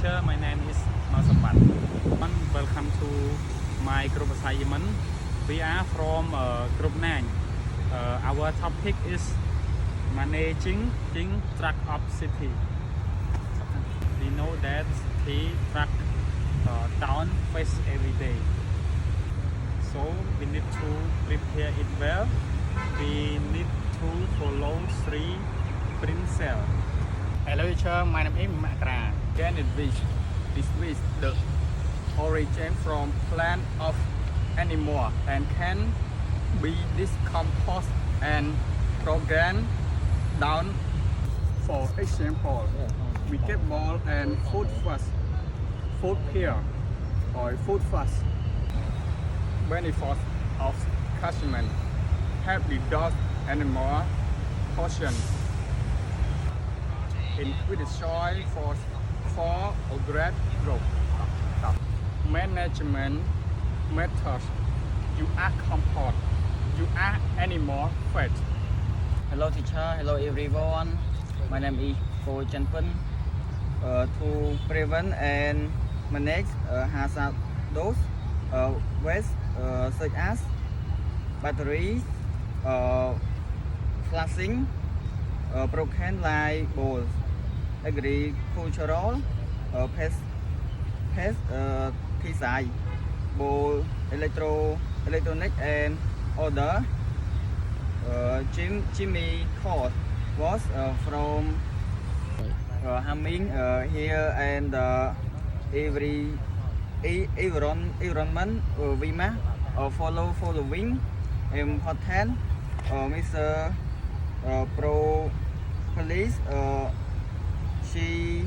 teacher, my name is Masapat. Welcome to my group assignment. We are from group 9. Our topic is managing truck of city. We know that city truck down face every day. So we need to prepare it well. We need to follow 3 principles. Hello teacher, my name is Makra. Can it be distinguish the origin from plant of animal and can be decomposed and broken down? For example, we get ball and food fast, food pear, or food fast. Benefits of cashew have reduced animal portion. Increase the soil for great growth. Management methods. You are compost. You are animal fat. Hello teacher, hello everyone. My name is Ko Chanpun. To prevent and manage hazardous waste such as batteries, flashing, broken light bulbs, agricultural pesticide, bowl, electronic and other chemicals was from harming here and environment. We must following important Mr. Pro Police she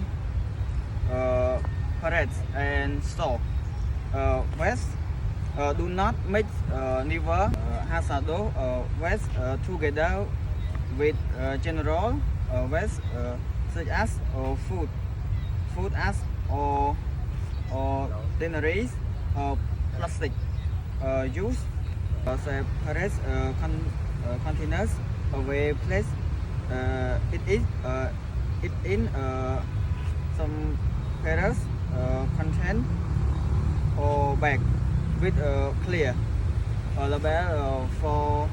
parades and stop waste. Do not mix never hazardous waste together with general waste such as food as or ordinary plastic. Use separate containers away place it in some pairs content or bag with a clear label for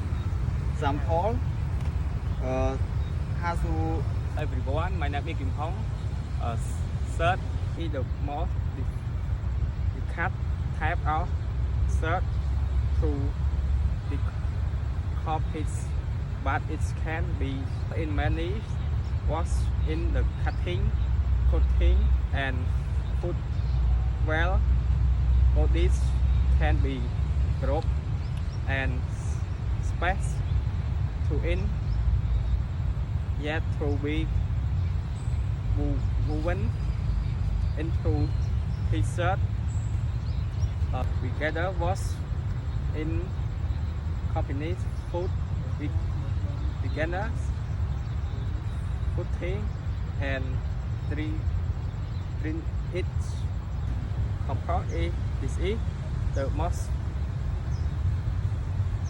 example. Hello everyone, my name is Kim Hong. Search is the most cut type of search to the copies, but it can be in many works in the cutting, and food. Well, all these can be grouped and space to in yet to be woven into t-shirt. Together was in companies food beginners, putting and three it compare this is the most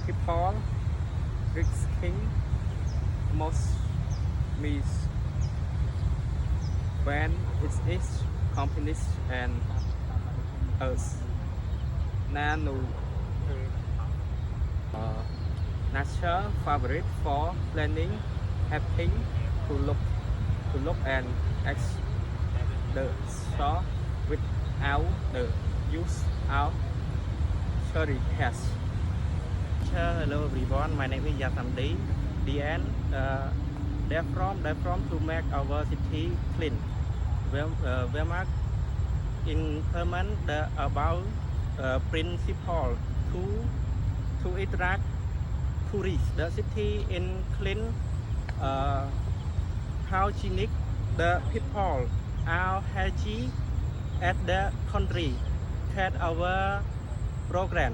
people risking most means when it is companies and us nature favorite for planning helping to look and ex the saw without the use of cherry has. Hello everyone, my name is Yasamdi. The end they're from to make our city clean. We mark implement the about principle to attract tourists. The city in clean, hygienic. The people are healthy at the country. At our program.